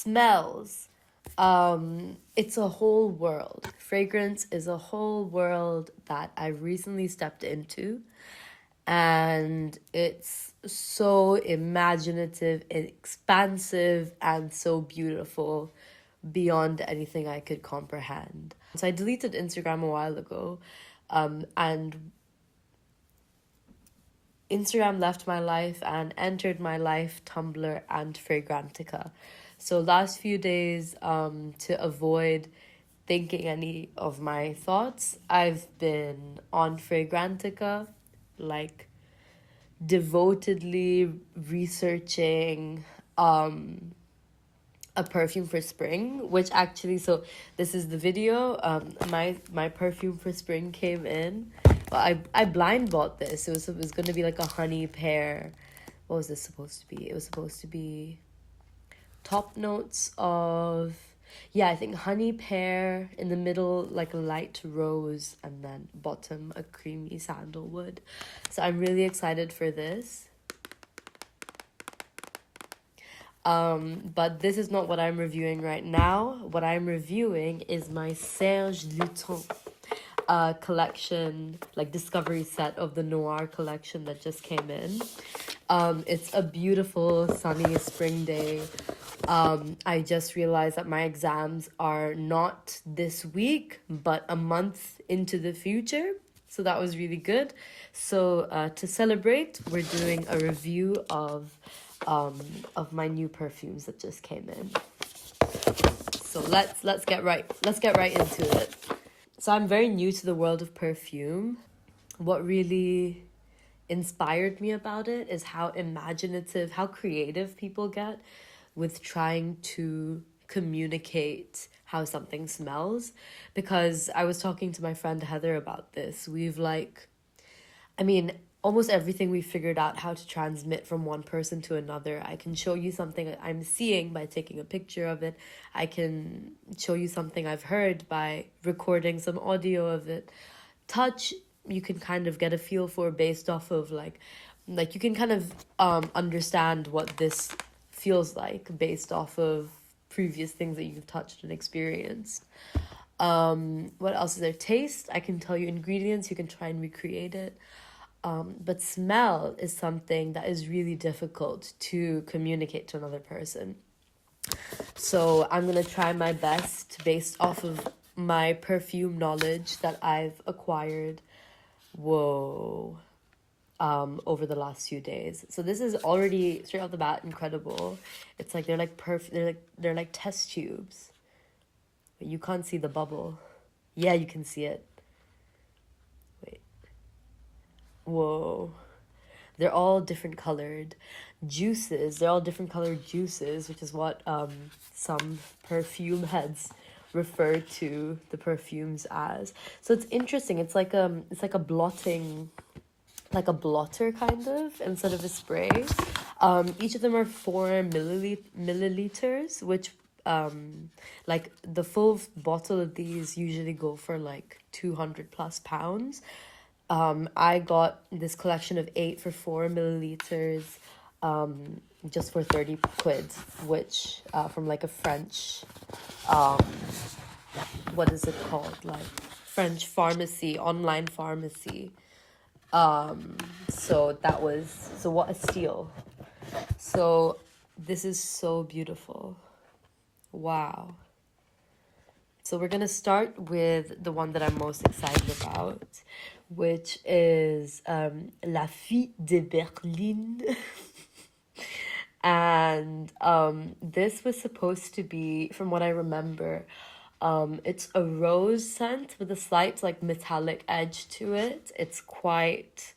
Smells. It's a whole world. Fragrance is a whole world that I recently stepped into. And it's so imaginative, expansive, and so beautiful beyond anything I could comprehend. So I deleted Instagram a while ago, and Instagram left my life and entered my life Tumblr and Fragrantica. So last few days, to avoid thinking any of my thoughts, I've been on Fragrantica, like devotedly researching a perfume for spring, which actually, so this is the video. My perfume for spring came in. Well, I blind bought this. It was going to be like a honey pear. What was this supposed to be? It was supposed to be top notes of, yeah, I think honey pear, in the middle like a light rose, and then bottom a creamy sandalwood. So I'm really excited for this. But this is not what I'm reviewing right now. What I'm reviewing is my Serge Luton collection, like discovery set of the Noir collection that just came in. It's a beautiful sunny spring day. I just realized that my exams are not this week, but a month into the future. So that was really good. So to celebrate, we're doing a review of my new perfumes that just came in. So let's get right into it. So I'm very new to the world of perfume. What really inspired me about it is how imaginative, how creative people get with trying to communicate how something smells. Because I was talking to my friend Heather about this. Almost everything we figured out how to transmit from one person to another. I can show you something I'm seeing by taking a picture of it. I can show you something I've heard by recording some audio of it. Touch, you can kind of get a feel for based off of like you can kind of understand what this feels like based off of previous things that you've touched and experienced. What else is there? Taste, I can tell you ingredients, you can try and recreate it. But smell is something that is really difficult to communicate to another person. So I'm going to try my best based off of my perfume knowledge that I've acquired over the last few days. So this is already straight off the bat incredible. It's like they're like test tubes. But you can't see the bubble. Yeah, you can see it. Whoa. They're all different colored juices. They're all different colored juices, which is what some perfume heads refer to the perfumes as. So it's interesting. It's like a blotting, like a blotter kind of, instead of a spray. Each of them are 4 milliliters, which like the full bottle of these usually go for like 200 plus pounds. I got this collection of 8 for 4 milliliters, just for 30 quid, which, from like a French, what is it called? Like French pharmacy, online pharmacy. So what a steal. So this is so beautiful. Wow. So we're going to start with the one that I'm most excited about, which is La Fille de Berlin. And this was supposed to be, from what I remember, it's a rose scent with a slight like metallic edge to it. It's quite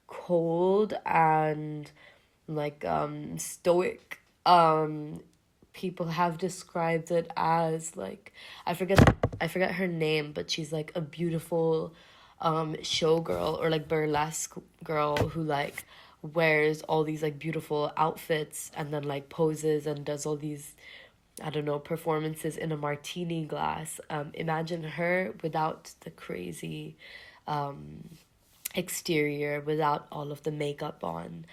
cold and like stoic. People have described it as like, I forget her name, but she's like a beautiful showgirl or like burlesque girl who like wears all these like beautiful outfits and then like poses and does all these, I don't know, performances in a martini glass. Imagine her without the crazy exterior, without all of the makeup on,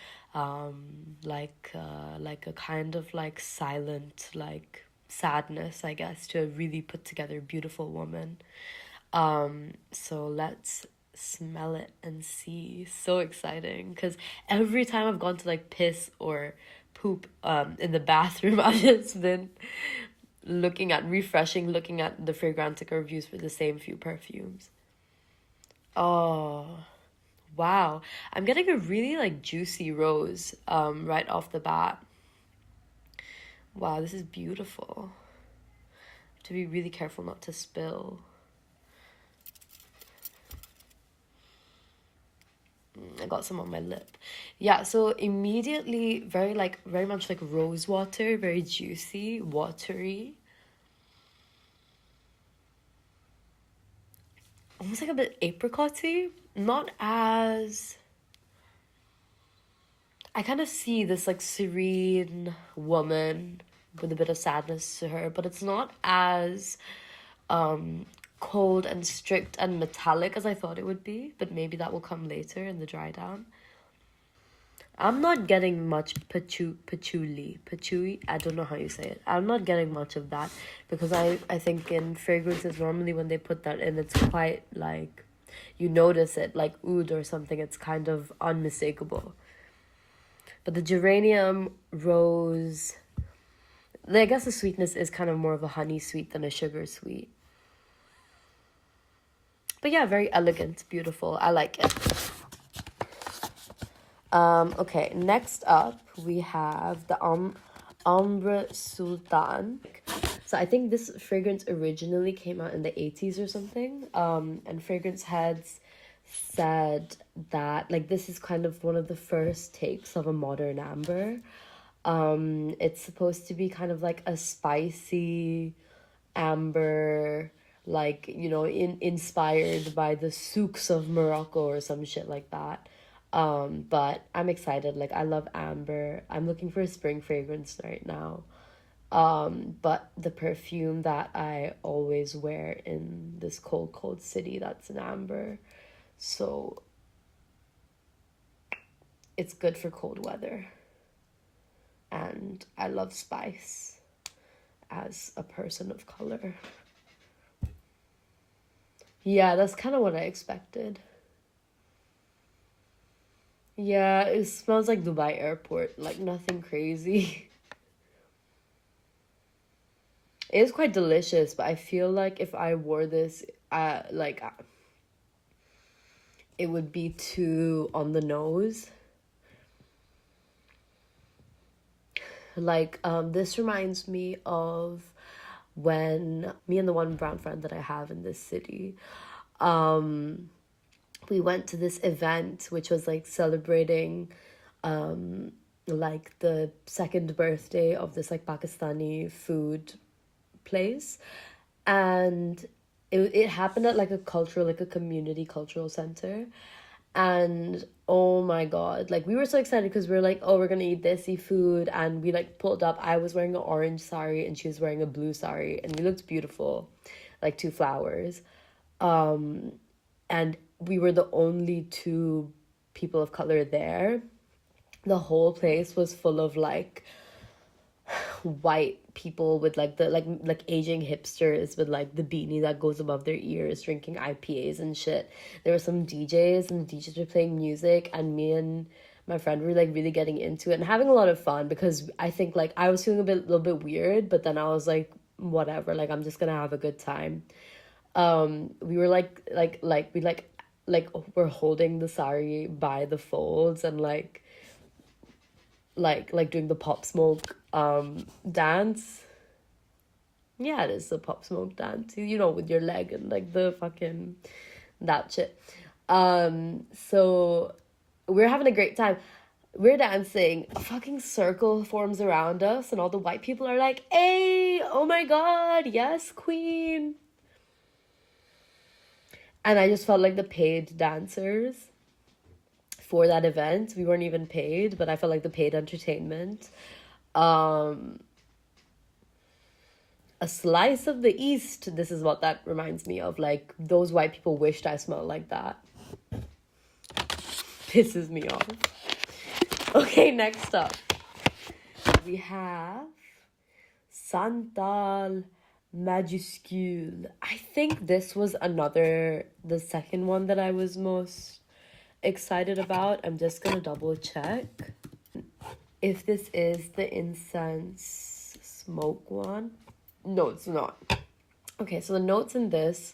like a kind of like silent, like sadness, I guess, to a really put together beautiful woman. So let's smell it and see. So exciting, because every time I've gone to like piss or poop in the bathroom, I've just been looking at the Fragrantica reviews for the same few perfumes. Oh, wow. I'm getting a really like juicy rose right off the bat. Wow, this is beautiful. Have to be really careful not to spill. I got some on my lip. Yeah, so immediately very much like rose water, very juicy, watery. Almost like a bit apricot-y. Not as... I kind of see this like serene woman with a bit of sadness to her, but it's not as cold and strict and metallic as I thought it would be, but maybe that will come later in the dry down. I'm not getting much patchouli, I don't know how you say it. I'm not getting much of that, because I think in fragrances, normally when they put that in, it's quite like, you notice it, like oud or something, it's kind of unmistakable. But the geranium, rose, I guess the sweetness is kind of more of a honey sweet than a sugar sweet. But yeah, very elegant, beautiful. I like it. Okay, next up we have the Ambre Sultan. So I think this fragrance originally came out in the 80s or something. And fragrance heads said that like this is kind of one of the first takes of a modern amber. It's supposed to be kind of like a spicy amber, like, you know, inspired by the souks of Morocco or some shit like that. But I'm excited. Like, I love amber. I'm looking for a spring fragrance right now. But the perfume that I always wear in this cold city, that's an amber. So it's good for cold weather. And I love spice as a person of color. Yeah, that's kind of what I expected. Yeah, it smells like Dubai airport, like nothing crazy. It is quite delicious, but I feel like if I wore this, it would be too on the nose. Like, this reminds me of when me and the one brown friend that I have in this city, we went to this event which was like celebrating like the second birthday of this like Pakistani food place, and it happened at like a community cultural center. And oh my god, like we were so excited because we were like, oh, we're gonna eat desi food, and we like pulled up. I was wearing an orange sari and she was wearing a blue sari, and we looked beautiful, like two flowers. And we were the only two people of color there. The whole place was full of like white people with like the like aging hipsters with like the beanie that goes above their ears, drinking IPAs and shit. There were some DJs, and the DJs were playing music, and me and my friend were like really getting into it and having a lot of fun, because I think like I was feeling little bit weird, but then I was like, whatever, like I'm just gonna have a good time. We were we're holding the sari by the folds and like doing the pop smoke dance. Yeah, it is the pop smoke dance, you know, with your leg and like the fucking that shit. So we're having a great time. We're dancing, a fucking circle forms around us, and all the white people are like, hey, oh my god, yes, queen. And I just felt like the paid dancers for that event. We weren't even paid, but I felt like the paid entertainment. A slice of the East, this is what that reminds me of. Like, those white people wished I smelled like that. Pisses me off. Okay, next up. We have Santal Majuscule. I think this was the second one that I was most excited about. I'm just gonna double check if this is the incense smoke one. No, it's not. Okay, so the notes in this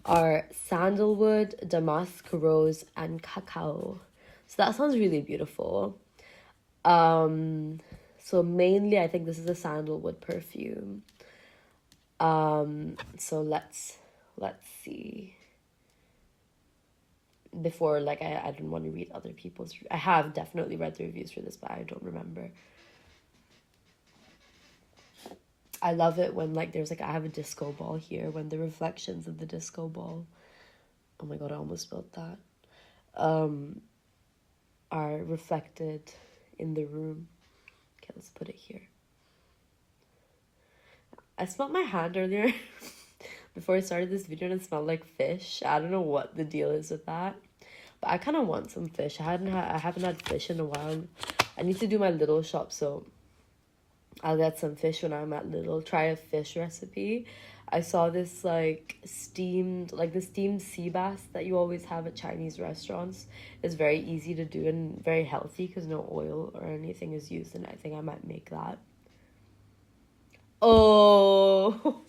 are sandalwood, damask, rose, and cacao. So that sounds really beautiful. So mainly I think this is a sandalwood perfume. So let's see. Before, like, I didn't want to read other people's. I have definitely read the reviews for this, but I don't remember. I love it when, like, there's, like, I have a disco ball here, when the reflections of the disco ball, oh my god, I almost spilled that, are reflected in the room. Okay, let's put it here. I smelled my hand earlier before I started this video, and it smelled like fish. I don't know what the deal is with that, but I kind of want some fish. I haven't had fish in a while. I need to do my Little shop, so I'll get some fish when I'm at Little. Try a fish recipe. I saw this the steamed sea bass that you always have at Chinese restaurants. It's very easy to do and very healthy because no oil or anything is used, and I think I might make that. Oh.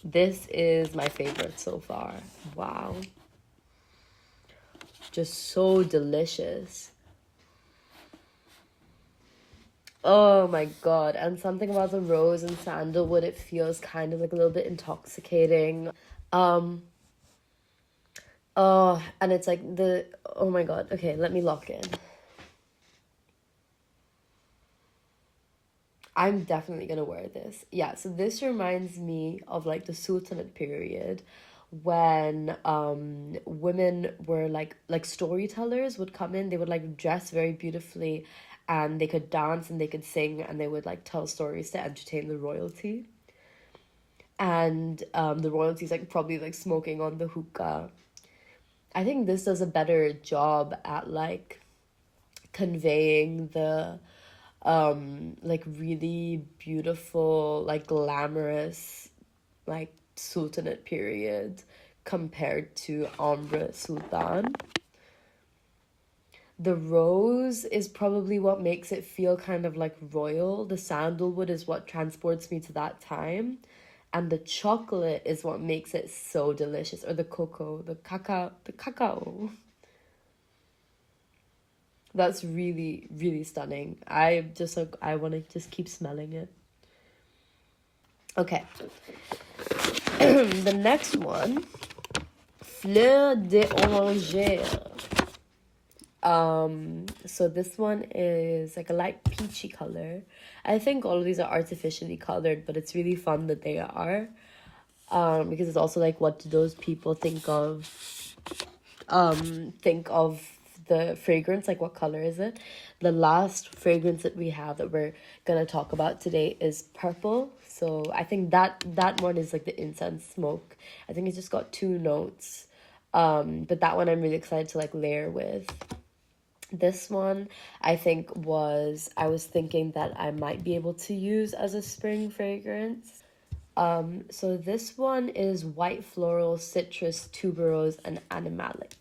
This is my favorite so far. Wow. Just so delicious. Oh my god. And something about the rose and sandalwood, it feels kind of like a little bit intoxicating. Oh, and it's like oh my god. Okay, let me lock in. I'm definitely gonna wear this. Yeah, so this reminds me of like the Sultanate period, when women were like storytellers would come in. They would like dress very beautifully, and they could dance and they could sing, and they would like tell stories to entertain the royalty. And the royalty's like probably like smoking on the hookah. I think this does a better job at like conveying the like really beautiful, like glamorous, like Sultanate period compared to Ambre Sultan. The rose is probably what makes it feel kind of like royal. The sandalwood is what transports me to that time. And the chocolate is what makes it so delicious. Or the cocoa, the cacao. That's really, really stunning. I want to just keep smelling it. Okay. The next one, Fleurs d'Oranger. So this one is like a light peachy color. I think all of these are artificially colored, but it's really fun that they are. Because it's also like, what do those people think of the fragrance? Like, what color is it? The last fragrance that we have that we're gonna talk about today is purple. So I think that one is like the incense smoke. I think it's just got 2 notes. But that one I'm really excited to like layer with. This one I was thinking that I might be able to use as a spring fragrance. So this one is white floral, citrus, tuberose, and animalic.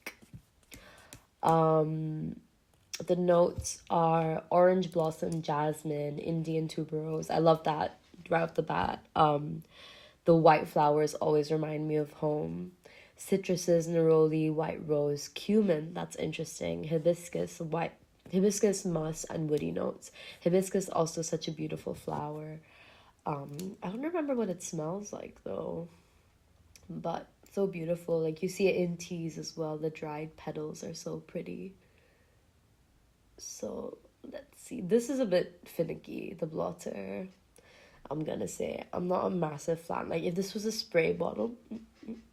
The notes are orange blossom, jasmine, Indian tuberose. I love that right off the bat. The white flowers always remind me of home. Citruses, neroli, white rose, cumin, that's interesting, hibiscus, musk, and woody notes. Hibiscus also such a beautiful flower. I don't remember what it smells like though, but so beautiful. Like, you see it in teas as well. The dried petals are so pretty. So let's see. This is a bit finicky, the blotter. I'm gonna say I'm not a massive fan. Like, if this was a spray bottle,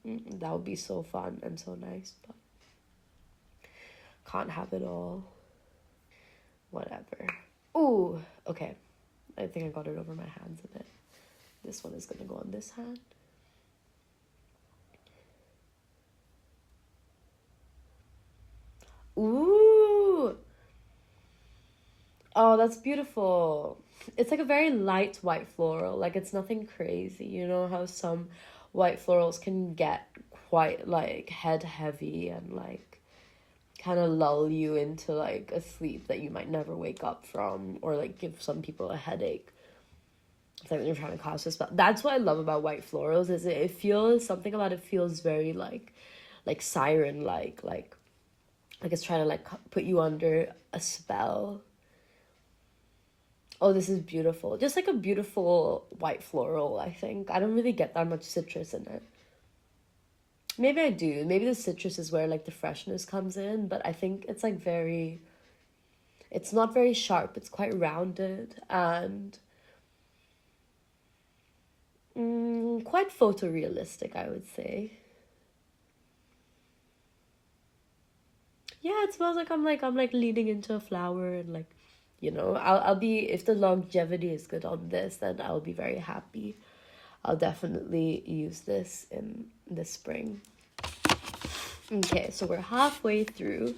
that would be so fun and so nice, but can't have it all. Whatever. Ooh, okay. I think I got it over my hands a bit. This one is gonna go on this hand. Ooh. Oh, that's beautiful. It's like a very light white floral. Like it's nothing crazy. You know how some white florals can get quite like head heavy and like kind of lull you into like a sleep that you might never wake up from, or like give some people a headache. It's like when you're trying to cast a spell. That's what I love about white florals, is it feels, something about it feels very like siren like it's trying to like put you under a spell. Oh, this is beautiful. Just like a beautiful white floral, I think. I don't really get that much citrus in it. Maybe I do. Maybe the citrus is where like the freshness comes in, but I think it's like very, it's not very sharp. It's quite rounded and quite photorealistic, I would say. Yeah, it smells like I'm like leaning into a flower, and like, you know, I'll be, if the longevity is good on this, then I'll be very happy. I'll definitely use this in the spring. Okay, so we're halfway through.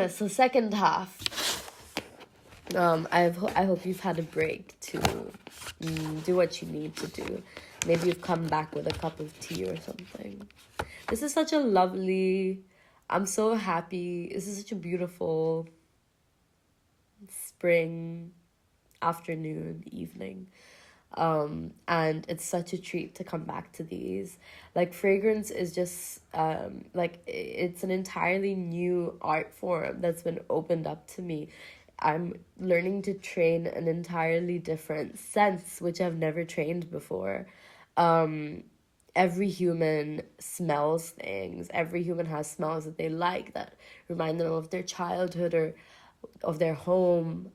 So second half. I hope you've had a break to do what you need to do. Maybe you've come back with a cup of tea or something. This is such a lovely, I'm so happy. This is such a beautiful spring afternoon, evening. And it's such a treat to come back to these. Like fragrance is just like it's an entirely new art form that's been opened up to me. I'm learning to train an entirely different sense, which I've never trained before. Every human smells things. Every human has smells that they like, that remind them of their childhood or of their home.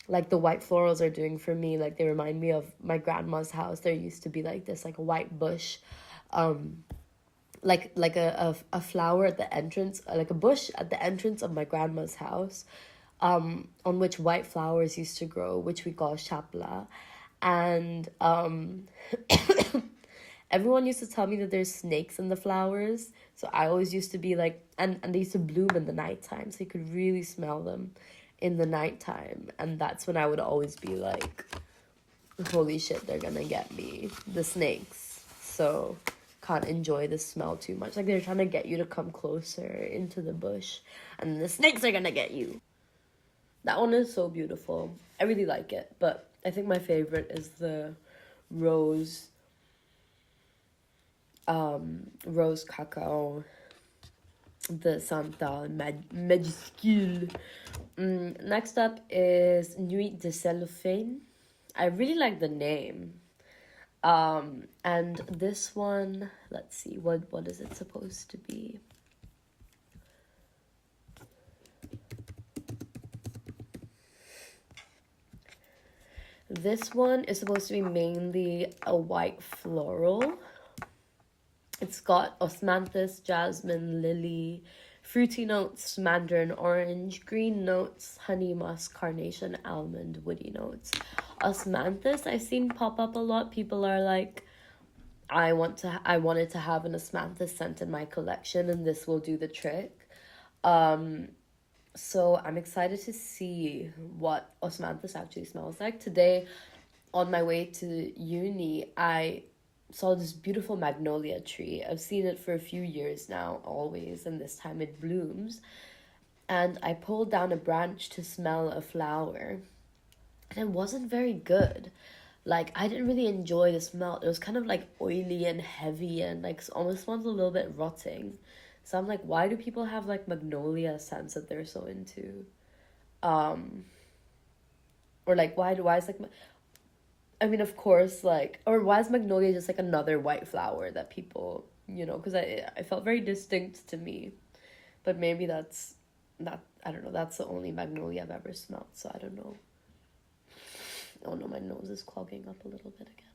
Like the white florals are doing for me. Like they remind me of my grandma's house. There used to be like this like a white bush, like a flower at the entrance, like a bush at the entrance of my grandma's house, on which white flowers used to grow, which we call chapla. And everyone used to tell me that there's snakes in the flowers. So I always used to be like, and they used to bloom in the nighttime, so you could really smell them in the nighttime. And that's when I would always be like, holy shit, they're gonna get me, the snakes. So can't enjoy the smell too much. Like they're trying to get you to come closer into the bush, and the snakes are gonna get you. That one is so beautiful. I really like it, but I think my favorite is the rose cacao, the Santal Majuscule. Next up is Nuit de Cellophane. I really like the name. And this one, let's see, what is it supposed to be? This one is supposed to be mainly a white floral. It's got osmanthus, jasmine, lily, fruity notes, mandarin orange, green notes, honey, musk, carnation, almond, woody notes. Osmanthus I've seen pop up a lot. People are like, I wanted to have an osmanthus scent in my collection, and this will do the trick. So I'm excited to see what osmanthus actually smells like. Today, on my way to uni, I saw this beautiful magnolia tree. I've seen it for a few years now, always, and this time it blooms. And I pulled down a branch to smell a flower, and it wasn't very good. Like, I didn't really enjoy the smell. It was kind of like oily and heavy and like almost smells a little bit rotting. So I'm like, why do people have like magnolia scents that they're so into? Or like, why is like, I mean, of course, like, or why is magnolia just like another white flower that people, you know, because I felt very distinct to me. But maybe that's, I don't know, that's the only magnolia I've ever smelled, so I don't know. Oh no, my nose is clogging up a little bit again.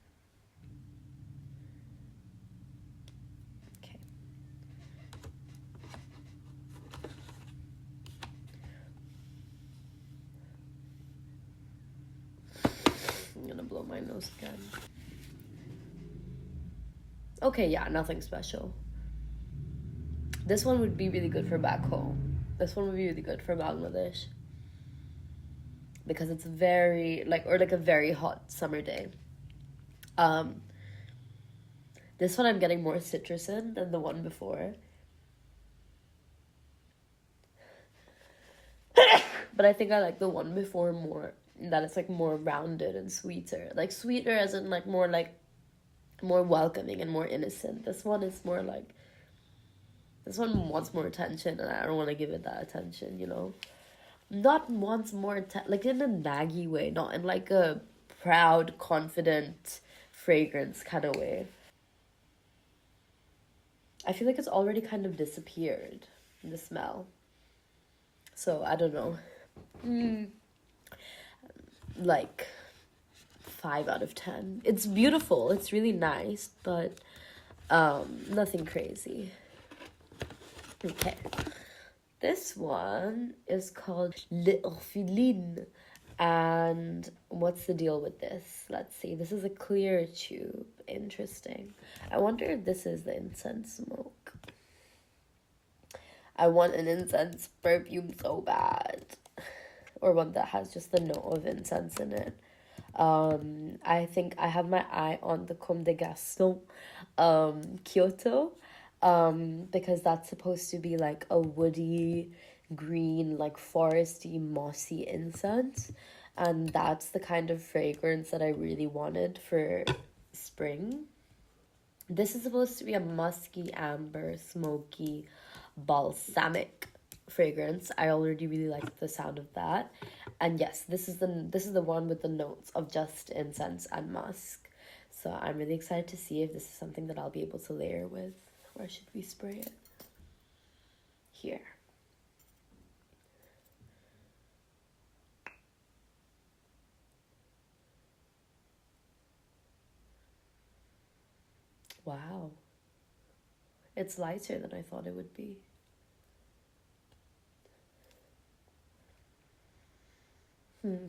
Okay. I'm gonna blow my nose again. Okay, yeah, nothing special. This one would be really good for back home. This one would be really good for Bangladesh. Because it's very, like, or like a very hot summer day. This one I'm getting more citrus in than the one before. But I think I like the one before more, that it's like more rounded and sweeter. Like sweeter as in like more welcoming and more innocent. This one is more like, this one wants more attention and I don't want to give it that attention, you know? Not wants more attention, like in a naggy way, not in like a proud, confident fragrance kind of way. I feel like it's already kind of disappeared, the smell. So, I don't know. Like 5 out of 10. It's beautiful. It's really nice, but nothing crazy. Okay. This one is called L'Orpheline. And what's the deal with this? Let's see. This is a clear tube. Interesting. I wonder if this is the incense smoke. I want an incense perfume so bad. Or one that has just the note of incense in it. I think I have my eye on the Comme des Garçons Kyoto. Because that's supposed to be like a woody, green, like foresty, mossy incense. And that's the kind of fragrance that I really wanted for spring. This is supposed to be a musky, amber, smoky, balsamic fragrance. I already really like the sound of that. And yes, this is the one with the notes of just incense and musk. So I'm really excited to see if this is something that I'll be able to layer with. Where should we spray it? Here. Wow. It's lighter than I thought it would be.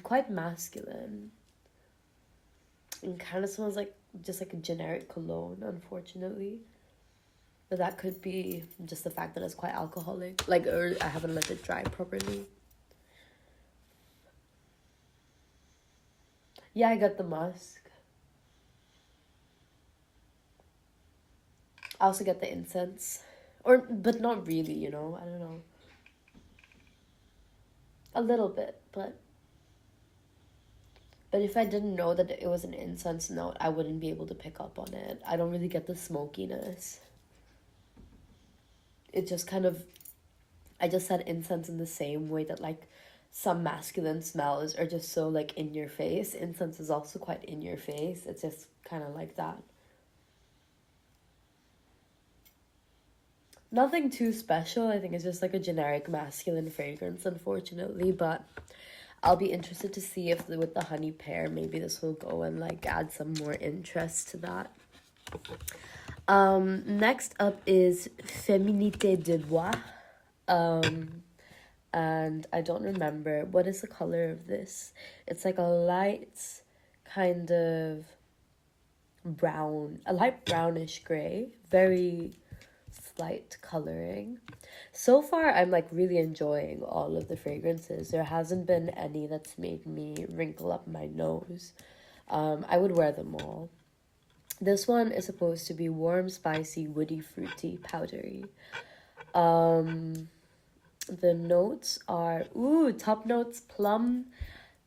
Quite masculine. It kind of smells like just like a generic cologne, unfortunately. But that could be just the fact that it's quite alcoholic. Like, or I haven't let it dry properly. Yeah, I got the musk. I also get the incense. But not really, you know? I don't know. A little bit, but if I didn't know that it was an incense note, I wouldn't be able to pick up on it. I don't really get the smokiness. It just kind of, I just said incense in the same way that like some masculine smells are just so like in your face. Incense is also quite in your face. It's just kind of like that. Nothing too special. I think it's just like a generic masculine fragrance, unfortunately, but I'll be interested to see if with the honey pear, maybe this will go and like add some more interest to that. Next up is Féminité du Bois. And I don't remember. What is the color of this? It's like a light kind of brown, a light brownish gray. Very slight coloring. So far, I'm like really enjoying all of the fragrances. There hasn't been any that's made me wrinkle up my nose. I would wear them all. This one is supposed to be warm, spicy, woody, fruity, powdery. The notes are, top notes, plum,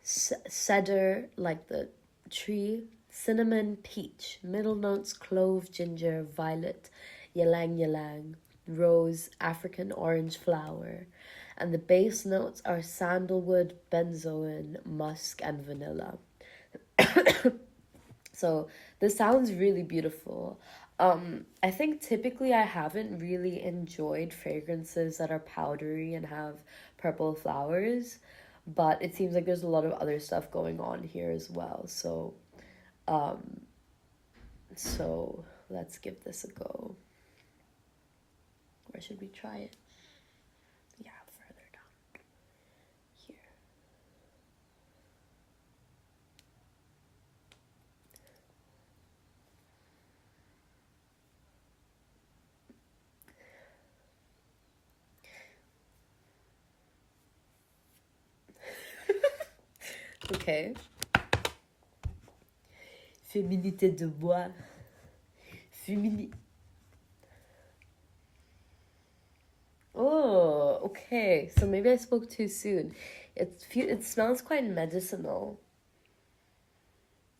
cedar, like the tree, cinnamon, peach. Middle notes, clove, ginger, violet, ylang ylang, rose, African orange flower. And the base notes are sandalwood, benzoin, musk, and vanilla. So this sounds really beautiful. I think typically I haven't really enjoyed fragrances that are powdery and have purple flowers, but it seems like there's a lot of other stuff going on here as well. So let's give this a go. Where should we try it? Yeah, further down here. Okay. Féminité du Bois. Oh, okay. So maybe I spoke too soon. It smells quite medicinal.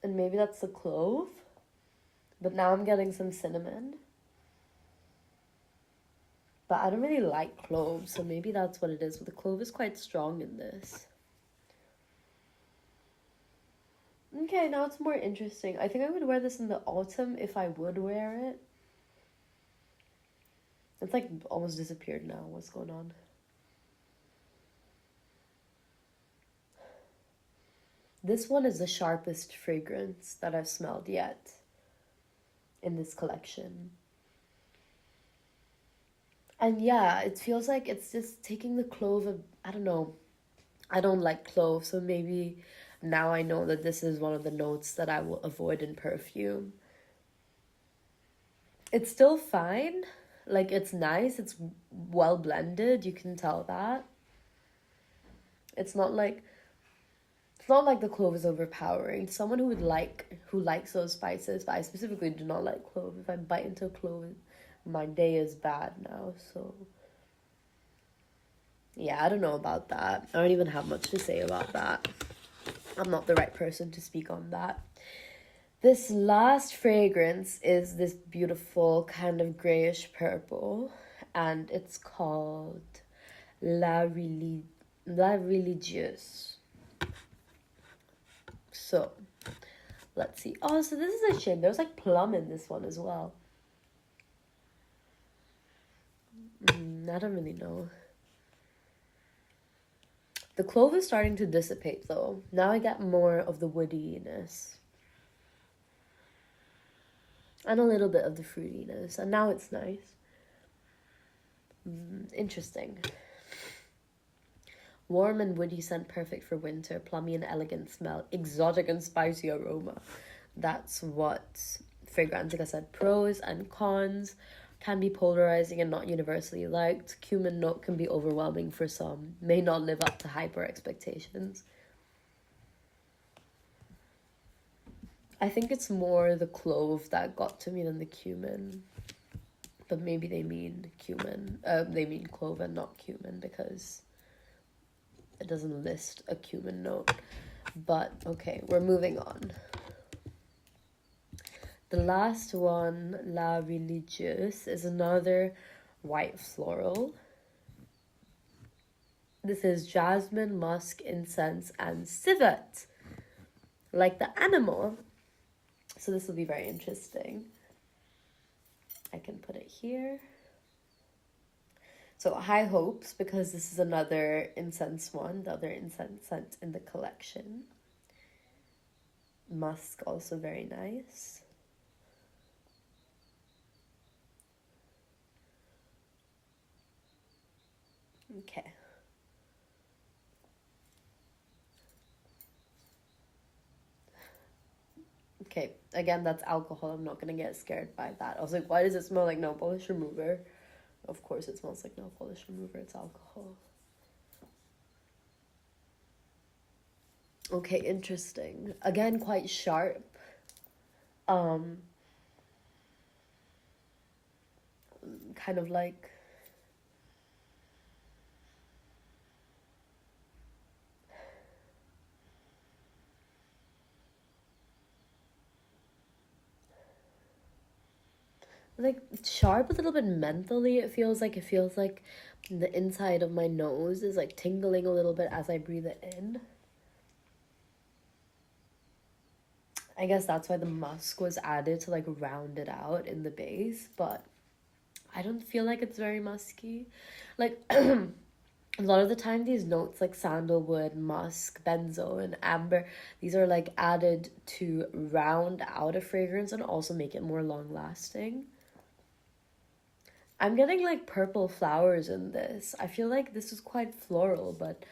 And maybe that's the clove. But now I'm getting some cinnamon. But I don't really like cloves, so maybe that's what it is. But the clove is quite strong in this. Okay, now it's more interesting. I think I would wear this in the autumn if I would wear it. It's like almost disappeared now. What's going on? This one is the sharpest fragrance that I've smelled yet in this collection. And yeah, it feels like it's just taking the clove of, I don't know. I don't like clove, so maybe now I know that this is one of the notes that I will avoid in perfume. It's still fine. Like, it's nice. It's well blended. You can tell that. It's not like the clove is overpowering. Someone who likes those spices, but I specifically do not like clove. If I bite into a clove, my day is bad now. So yeah, I don't know about that. I don't even have much to say about that. I'm not the right person to speak on that. This last fragrance is this beautiful kind of grayish purple, and it's called La Religieuse. So, let's see. Oh, so this is a shame. There's like plum in this one as well. I don't really know. The clove is starting to dissipate though. Now I get more of the woodiness. And a little bit of the fruitiness. And now it's nice. Interesting. Warm and woody scent, perfect for winter. Plummy and elegant smell. Exotic and spicy aroma. That's what fragrance, like I said. Pros and cons. Can be polarizing and not universally liked. Cumin note can be overwhelming for some. May not live up to hyper expectations. I think it's more the clove that got to me than the cumin. But maybe they mean cumin. They mean clove and not cumin because it doesn't list a cumin note. But okay, we're moving on. The last one, La Religieuse, is another white floral. This is jasmine, musk, incense, and civet. Like the animal. So this will be very interesting. I can put it here. So high hopes, because this is another incense one, the other incense scent in the collection. Musk, also very nice. Okay. Okay, again, that's alcohol. I'm not gonna get scared by that. I was like, why does it smell like nail polish remover? Of course it smells like nail polish remover. It's alcohol. Okay, interesting. Again, quite sharp. Kind of like... like sharp, a little bit mentally. It feels like the inside of my nose is like tingling a little bit as I breathe it in. I guess that's why the musk was added to like round it out in the base, but I don't feel like it's very musky. Like a lot of the time these notes like sandalwood, musk, benzo, and amber, these are like added to round out a fragrance and also make it more long lasting. I'm getting like purple flowers in this. I feel like this is quite floral, but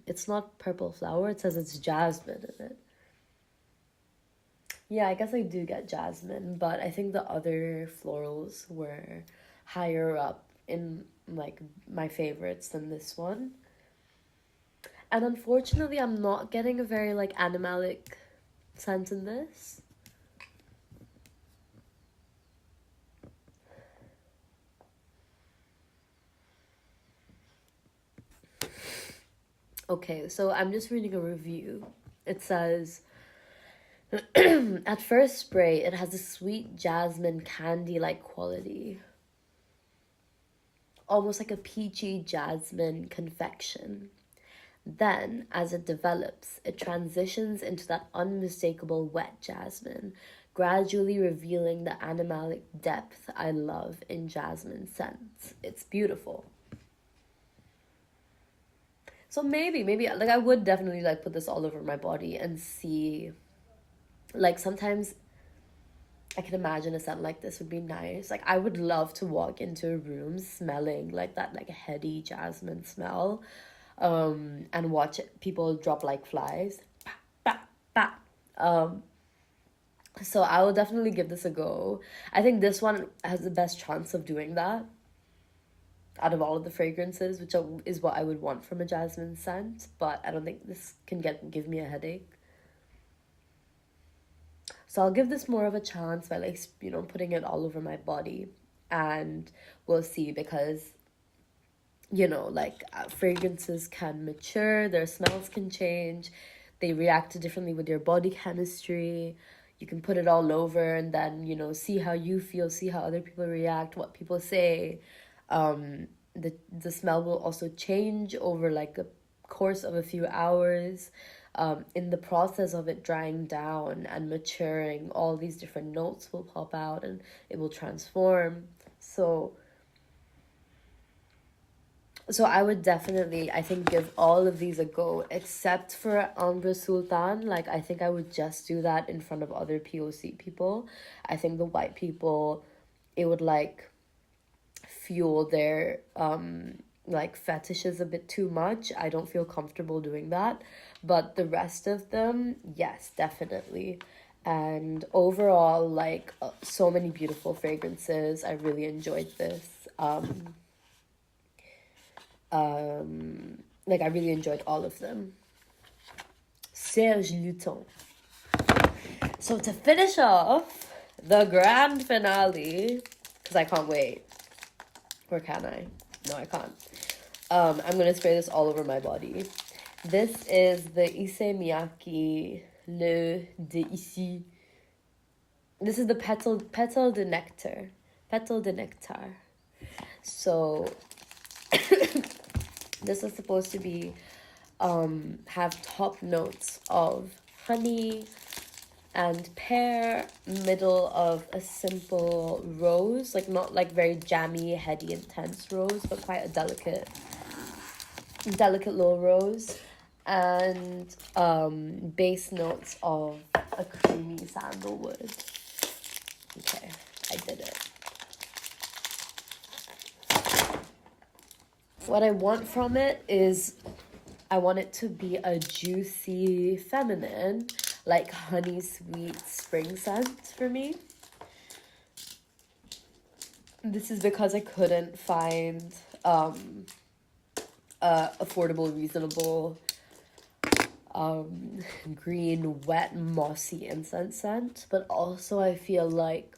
it's not purple flower. It says it's jasmine in it. Yeah, I guess I do get jasmine, but I think the other florals were higher up in like my favorites than this one. And unfortunately, I'm not getting a very, like, animalic scent in this. Okay, so I'm just reading a review. It says, at first spray, it has a sweet jasmine candy-like quality. Almost like a peachy jasmine confection. Then, as it develops, it transitions into that unmistakable wet jasmine, gradually revealing the animalic depth I love in jasmine scents. It's beautiful. So maybe, like, I would definitely, like, put this all over my body and see, like, sometimes I can imagine a scent like this would be nice. Like, I would love to walk into a room smelling like that, like, heady jasmine smell, and watch people drop like flies. Bah, bah, bah. So I will definitely give this a go. I think this one has the best chance of doing that out of all of the fragrances, which is what I would want from a jasmine scent, but I don't think this can give me a headache. So I'll give this more of a chance by, like, you know, putting it all over my body, and we'll see, because, you know, like, fragrances can mature, their smells can change, they react differently with your body chemistry. You can put it all over and then, you know, see how you feel, see how other people react, what people say. The smell will also change over, like, a course of a few hours. In the process of it drying down and maturing, all these different notes will pop out and it will transform. So I would definitely, I think, give all of these a go, except for Ambre Sultan. Like, I think I would just do that in front of other POC people. I think the white people, it would, like, fuel their like, fetishes a bit too much. I don't feel comfortable doing that. But the rest of them, yes, definitely. And overall, like, so many beautiful fragrances. I really enjoyed this. Like, I really enjoyed all of them. Serge Luton. So to finish off the grand finale, because I can't wait. Or can I? No, I can't. I'm going to spray this all over my body. This is the Issey Miyake Le de Issey. This is the Petale de Nectar. Petale de Nectar. So this is supposed to be have top notes of honey and pear, middle of a simple rose, like, not like very jammy, heady, intense rose, but quite a delicate little rose, and base notes of a creamy sandalwood. Okay, I did it. What I want from it is, I want it to be a juicy, feminine, like, honey sweet spring scent for me. This is because I couldn't find affordable, reasonable, green, wet, mossy incense scent. But also I feel like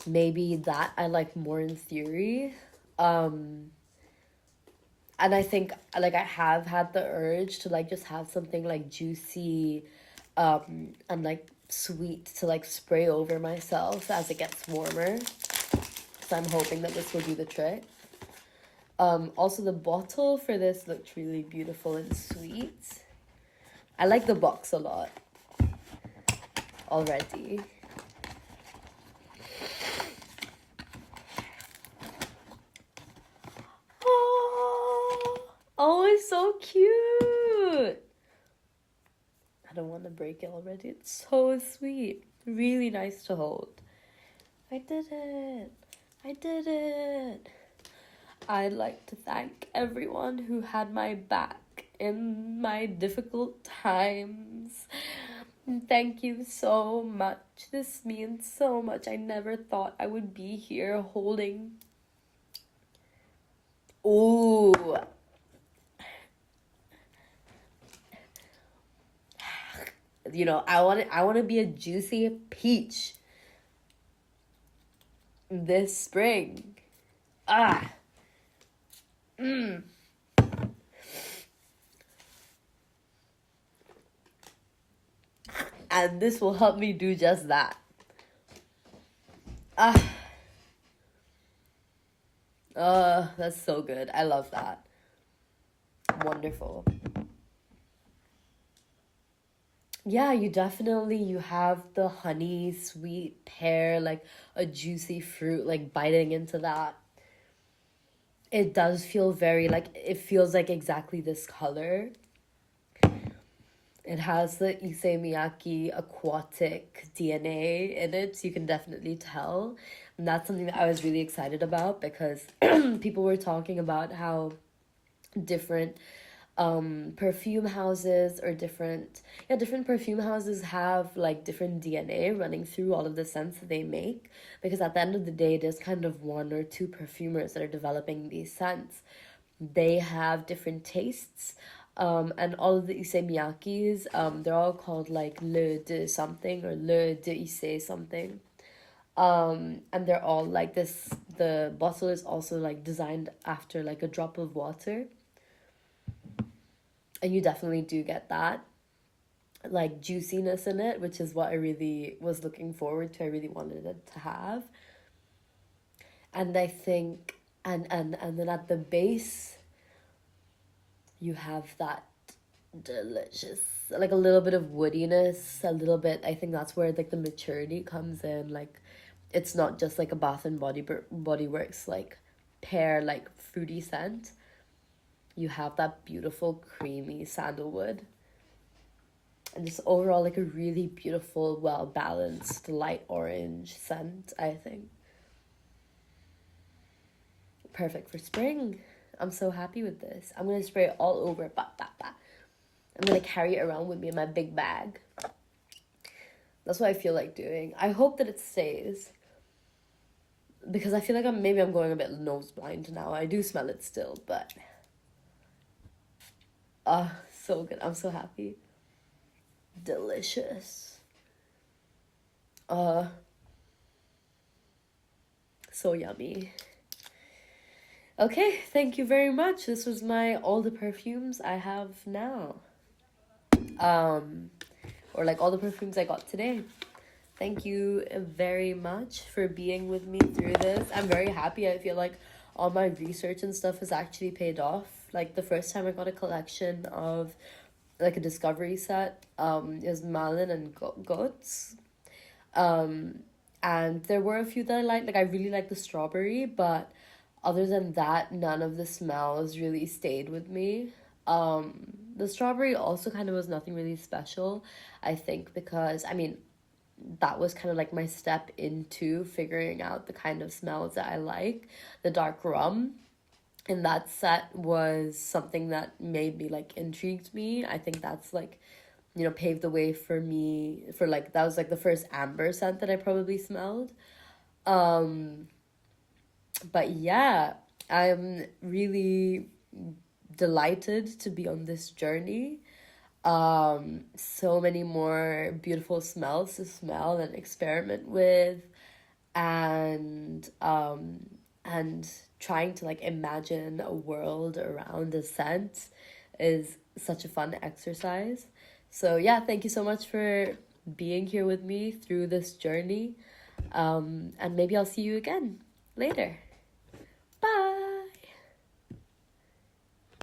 maybe that I like more in theory. And I think, like, I have had the urge to, like, just have something, like, juicy, and, like, sweet to, like, spray over myself as it gets warmer. So I'm hoping that this will do the trick. Also, the bottle for this looked really beautiful and sweet. I like the box a lot already. Oh, it's so cute. I don't want to break it already. It's so sweet. Really nice to hold. I did it. I'd like to thank everyone who had my back in my difficult times. Thank you so much. This means so much. I never thought I would be here holding. Ooh. You know, I want to be a juicy peach this spring. Ah. Mm. And this will help me do just that. Ah. That's so good. I love that. Wonderful. Yeah, you have the honey, sweet pear, like a juicy fruit, like biting into that. It does feel very, like, it feels like exactly this color. It has the Issey Miyake aquatic DNA in it, so you can definitely tell. And that's something that I was really excited about because people were talking about how different perfume houses or different perfume houses have like different DNA running through all of the scents that they make, because at the end of the day there's kind of one or two perfumers that are developing these scents. They have different tastes, and all of the Issey Miyakes, they're all called like Le de something or Le de Issey something, and they're all like this. The bottle is also like designed after like a drop of water, and you definitely do get that like juiciness in it, which is what I really was looking forward to. I really wanted it to have. And I think and then at the base you have that delicious, like a little bit of woodiness, a little bit. I think that's where like the maturity comes in. Like it's not just like a Bath and Body Works like pear like fruity scent. You have that beautiful creamy sandalwood, and just overall like a really beautiful, well balanced light orange scent. I think perfect for spring. I'm so happy with this. I'm gonna spray it all over. I'm gonna carry it around with me in my big bag. That's what I feel like doing. I hope that it stays, because I feel like I'm going a bit nose blind now. I do smell it still, but so good. I'm so happy. Delicious. So yummy. Okay, thank you very much. This was all the perfumes I have now. Or like all the perfumes I got today. Thank you very much for being with me through this. I'm very happy. I feel like all my research and stuff has actually paid off. Like the first time I got a collection of like a discovery set, is Malin and Goats. And there were a few that I liked. Like I really liked the strawberry, but other than that, none of the smells really stayed with me. The strawberry also kind of was nothing really special, I think, because I mean that was kind of like my step into figuring out the kind of smells that I like. The dark rum in that set was something that made me like intrigued me. I think that's like, you know, paved the way for me for like, that was like the first amber scent that I probably smelled. But yeah, I'm really delighted to be on this journey. So many more beautiful smells to smell and experiment with, and trying to like imagine a world around a scent is such a fun exercise. So yeah, thank you so much for being here with me through this journey, and maybe I'll see you again later. Bye.